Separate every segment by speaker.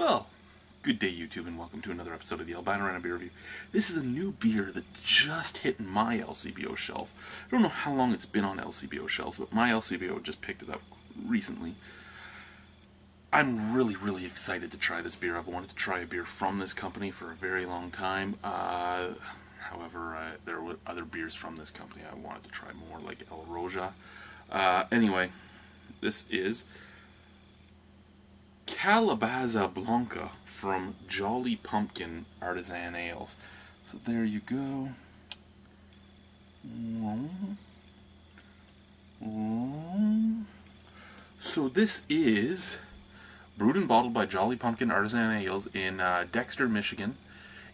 Speaker 1: Well, good day YouTube and welcome to another episode of the Albino Random Beer Review. This is a new beer that just hit my LCBO shelf. I don't know how long it's been on LCBO shelves, but my LCBO just picked it up recently. I'm really excited to try this beer. I've wanted to try a beer from this company for a very long time. However, there were other beers from this company I wanted to try more, like El Roja. Anyway, this is Calabaza Blanca from Jolly Pumpkin Artisan Ales. So there you go. So this is brewed and bottled by Jolly Pumpkin Artisan Ales in Dexter, Michigan.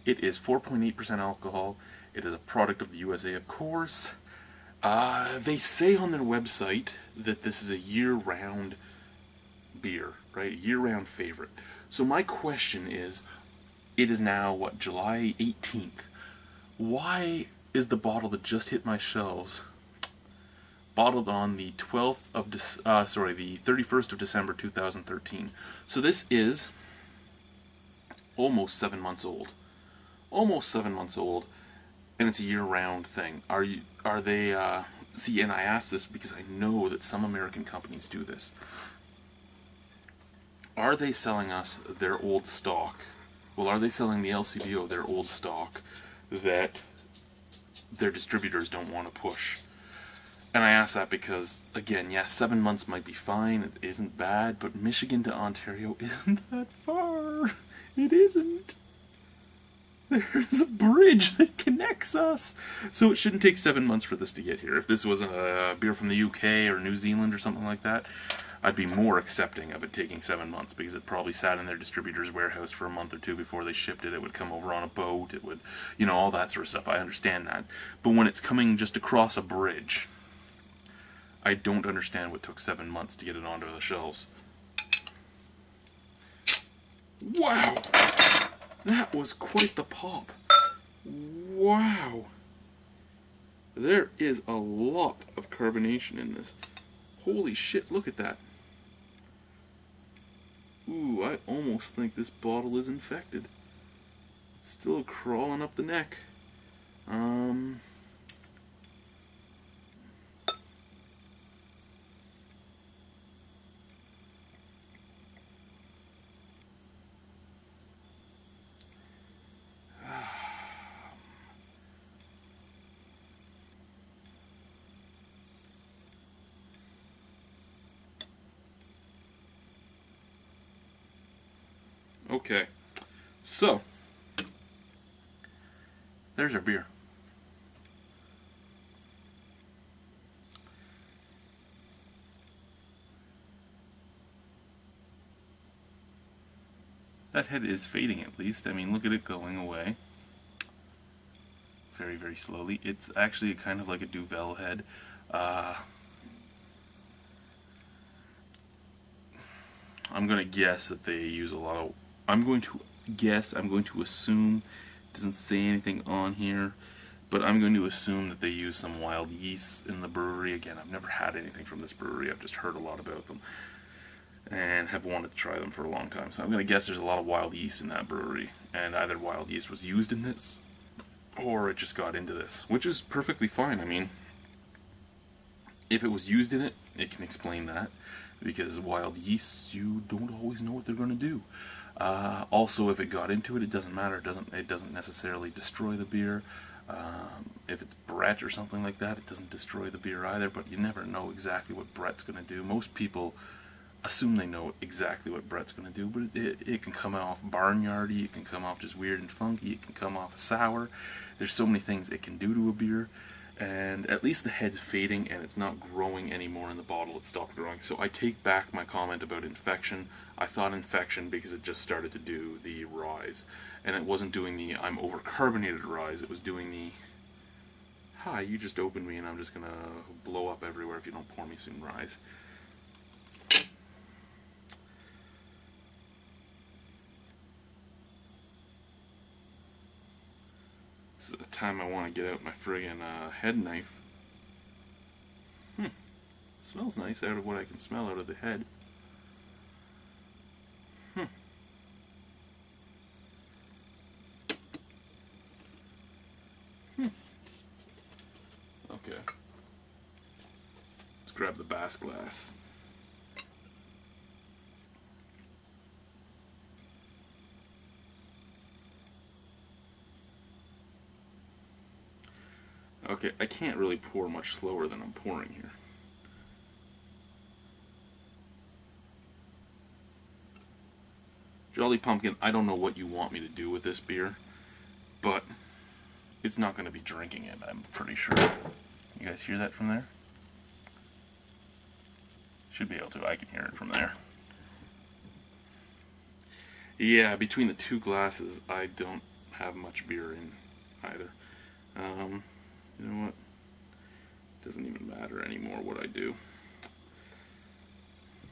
Speaker 1: It is 4.8% alcohol. It is a product of the USA, of course. They say on their website that this is a year-round beer, right? A year-round favorite. So my question is, it is now, what, July 18th. Why is the bottle that just hit my shelves bottled on the 31st of December 2013? So this is almost 7 months old. Almost 7 months old, and it's a year-round thing. Are they, see, and I ask this because I know that some American companies do this. Are they selling us their old stock? Well, are they selling the LCBO their old stock that their distributors don't want to push? And I ask that because, again, yeah, 7 months might be fine, it isn't bad, but Michigan to Ontario isn't that far. It isn't. There's a bridge that connects us. So it shouldn't take 7 months for this to get here. If this was a beer from the UK or New Zealand or something like that, I'd be more accepting of it taking 7 months, because it probably sat in their distributor's warehouse for a month or two before they shipped it. It would come over on a boat, it would, you know, all that sort of stuff. I understand that. But when it's coming just across a bridge, I don't understand what took 7 months to get it onto the shelves. Wow! That was quite the pop. Wow! There is a lot of carbonation in this. Holy shit, look at that. Ooh, I almost think this bottle is infected. It's still crawling up the neck. Okay, so there's our beer. That head is fading, at least. I mean, look at it going away. Very slowly. It's actually kind of like a Duvel head. I'm going to guess that they use a lot of... I'm going to assume, it doesn't say anything on here, but I'm going to assume that they use some wild yeast in the brewery. Again, I've never had anything from this brewery, I've just heard a lot about them, and have wanted to try them for a long time. So I'm going to guess there's a lot of wild yeast in that brewery, and either wild yeast was used in this, or it just got into this, which is perfectly fine. I mean, if it was used in it, it can explain that, because wild yeasts, you don't always know what they're going to do. Also, if it got into it, it doesn't matter. It doesn't necessarily destroy the beer. If it's Brett or something like that, it doesn't destroy the beer either, but you never know exactly what Brett's going to do. Most people assume they know exactly what Brett's going to do, but it can come off barnyardy, it can come off just weird and funky, it can come off sour. There's so many things it can do to a beer. And at least the head's fading and it's not growing anymore in the bottle. It stopped growing. So I take back my comment about infection. I thought infection because it just started to do the rise. And it wasn't doing the I'm overcarbonated rise. It was doing the, hi, you just opened me and I'm just going to blow up everywhere if you don't pour me some rise. This is the time I want to get out my friggin' head knife. Smells nice out of what I can smell out of the head. grab the Bass glass. Okay, I can't really pour much slower than I'm pouring here. Jolly Pumpkin, I don't know what you want me to do with this beer, but it's not going to be drinking it, I'm pretty sure. You guys hear that from there? Should be able to. I can hear it from there. Yeah, between the two glasses, I don't have much beer in either. You know what? It doesn't even matter anymore what I do.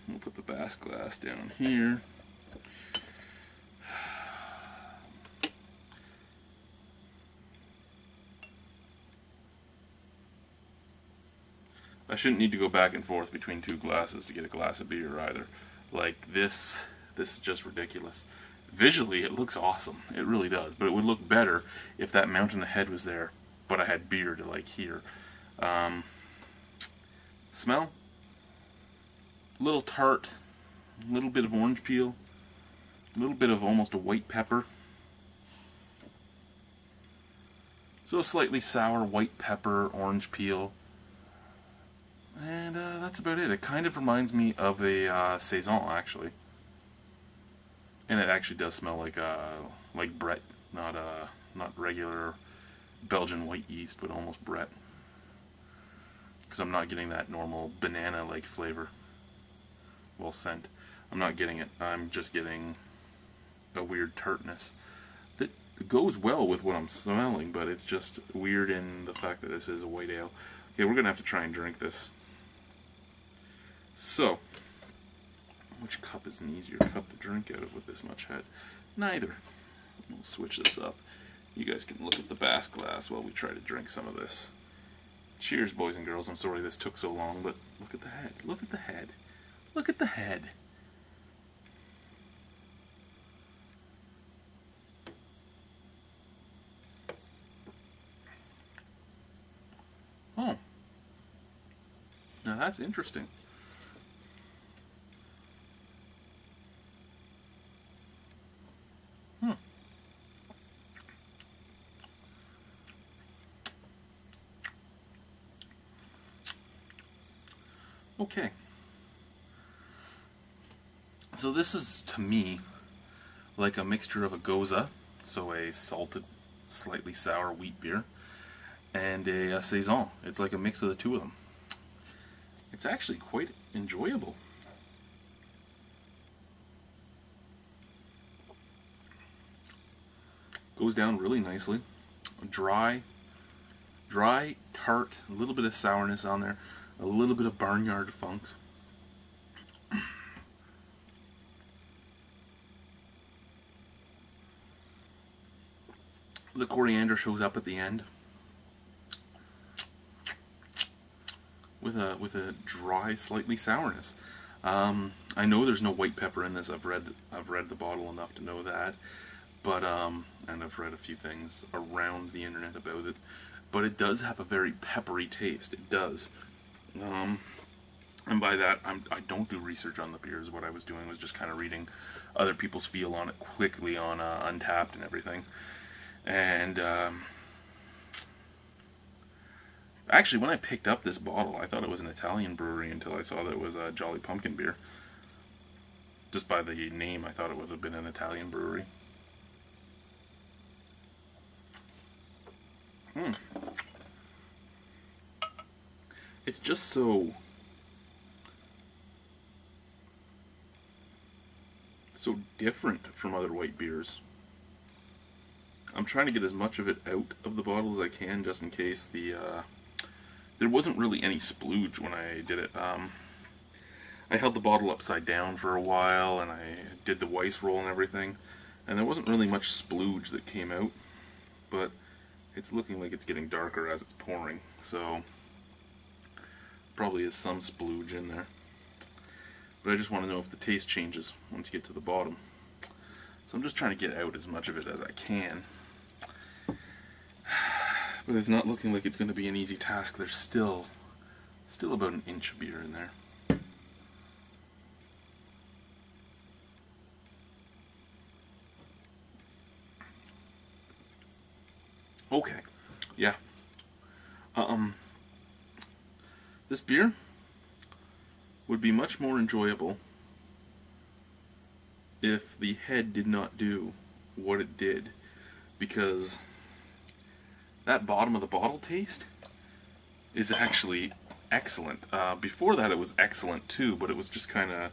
Speaker 1: We'll put the Bass glass down here. I shouldn't need to go back and forth between two glasses to get a glass of beer either. Like this is just ridiculous. Visually it looks awesome, it really does, but it would look better if that mount in the head was there, but I had beer to like hear. Smell? A little tart, a little bit of orange peel, a little bit of almost a white pepper. So a slightly sour white pepper, orange peel. And that's about it. It kind of reminds me of a Saison, actually. And it actually does smell like Brett, not regular Belgian white yeast, but almost Brett. Because I'm not getting that normal banana-like flavor. Well, scent. I'm not getting it. I'm just getting a weird tartness that goes well with what I'm smelling, but it's just weird in the fact that this is a white ale. Okay, we're going to have to try and drink this. So, which cup is an easier cup to drink out of with this much head? Neither. We'll switch this up. You guys can look at the Bass glass while we try to drink some of this. Cheers, boys and girls. I'm sorry this took so long, but look at the head. Look at the head. Look at the head. Oh. Now that's interesting. Okay. So this is, to me, like a mixture of a Goza, so a salted, slightly sour wheat beer, and a Saison. It's like a mix of the two of them. It's actually quite enjoyable. Goes down really nicely. Dry, tart, a little bit of sourness on there, a little bit of barnyard funk. The coriander shows up at the end with a dry, slightly sourness. I know there's no white pepper in this. I've read the bottle enough to know that, but and I've read a few things around the internet about it. But it does have a very peppery taste. It does. And by that, I don't do research on the beers. What I was doing was just kind of reading other people's feel on it quickly on Untapped and everything. And actually, when I picked up this bottle, I thought it was an Italian brewery until I saw that it was a Jolly Pumpkin beer. Just by the name, I thought it would have been an Italian brewery. It's just so different from other white beers. I'm trying to get as much of it out of the bottle as I can, just in case there wasn't really any splooge when I did it. I held the bottle upside down for a while, and I did the Weiss roll and everything, and there wasn't really much splooge that came out, but it's looking like it's getting darker as it's pouring, so probably is some splooge in there. But I just want to know if the taste changes once you get to the bottom. So I'm just trying to get out as much of it as I can. But it's not looking like it's going to be an easy task. There's still Still about an inch of beer in there. Okay, yeah. This beer would be much more enjoyable if the head did not do what it did, because that bottom of the bottle taste is actually excellent. Before that it was excellent too, but it was just kind of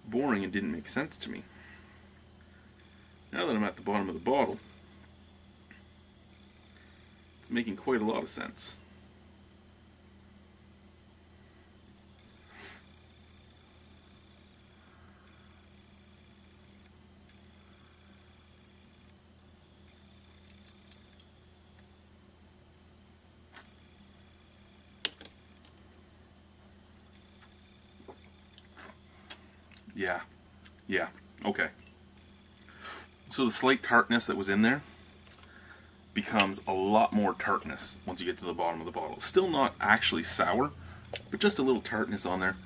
Speaker 1: boring and didn't make sense to me. Now that I'm at the bottom of the bottle, it's making quite a lot of sense. Yeah, okay. So the slight tartness that was in there becomes a lot more tartness once you get to the bottom of the bottle. Still not actually sour, but just a little tartness on there.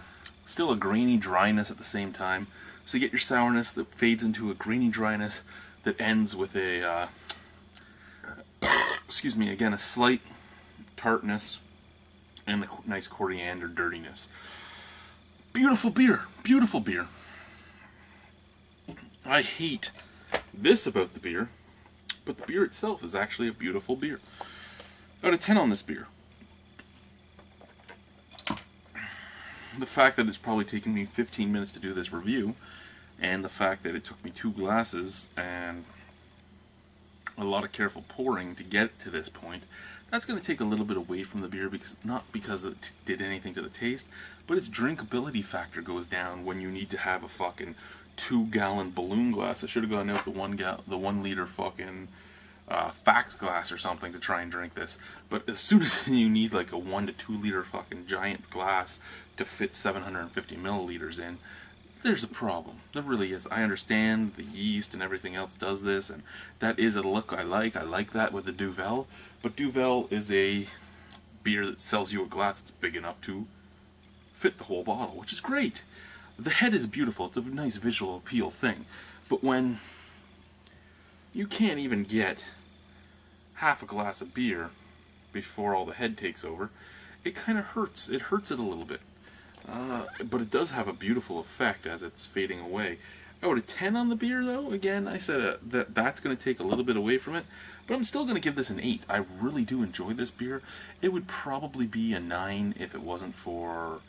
Speaker 1: Still a grainy dryness at the same time. So you get your sourness that fades into a grainy dryness that ends with a, excuse me, again, a slight tartness and a nice coriander dirtiness. Beautiful beer, beautiful beer. I hate this about the beer, but the beer itself is actually a beautiful beer. Out of 10 on this beer. The fact that it's probably taken me 15 minutes to do this review, and the fact that it took me 2 glasses and a lot of careful pouring to get to this point, that's going to take a little bit away from the beer, because not because it did anything to the taste, but its drinkability factor goes down when you need to have a fucking 2-gallon balloon glass. I should have gone out the 1 liter fucking fax glass or something to try and drink this. But as soon as you need like a 1 to 2 liter fucking giant glass to fit 750 milliliters in, there's a problem. There really is. I understand the yeast and everything else does this, and that is a look I like. I like that with the Duvel. But Duvel is a beer that sells you a glass that's big enough to fit the whole bottle, which is great. The head is beautiful. It's a nice visual appeal thing. But when you can't even get half a glass of beer before all the head takes over, it kind of hurts. It hurts it a little bit. But it does have a beautiful effect as it's fading away. Out of 10 on the beer, though, again, I said that's going to take a little bit away from it, but I'm still going to give this an 8. I really do enjoy this beer. It would probably be a 9 if it wasn't for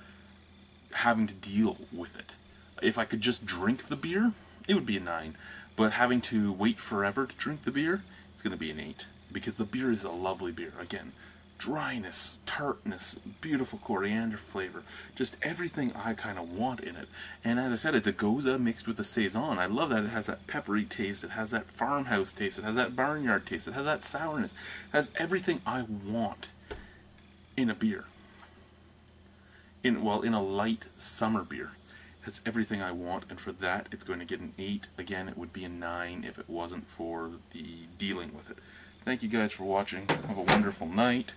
Speaker 1: having to deal with it. If I could just drink the beer, it would be a 9. But having to wait forever to drink the beer, it's going to be an 8. Because the beer is a lovely beer. Again, dryness, tartness, beautiful coriander flavor, just everything I kind of want in it. And as I said, it's a Goza mixed with a Saison. I love that it has that peppery taste, it has that farmhouse taste, it has that barnyard taste, it has that sourness, it has everything I want in a beer. In a light summer beer. It has everything I want, and for that it's going to get an 8. Again, it would be a 9 if it wasn't for the dealing with it. Thank you guys for watching. Have a wonderful night,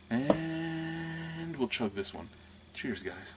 Speaker 1: and we'll chug this one. Cheers, guys.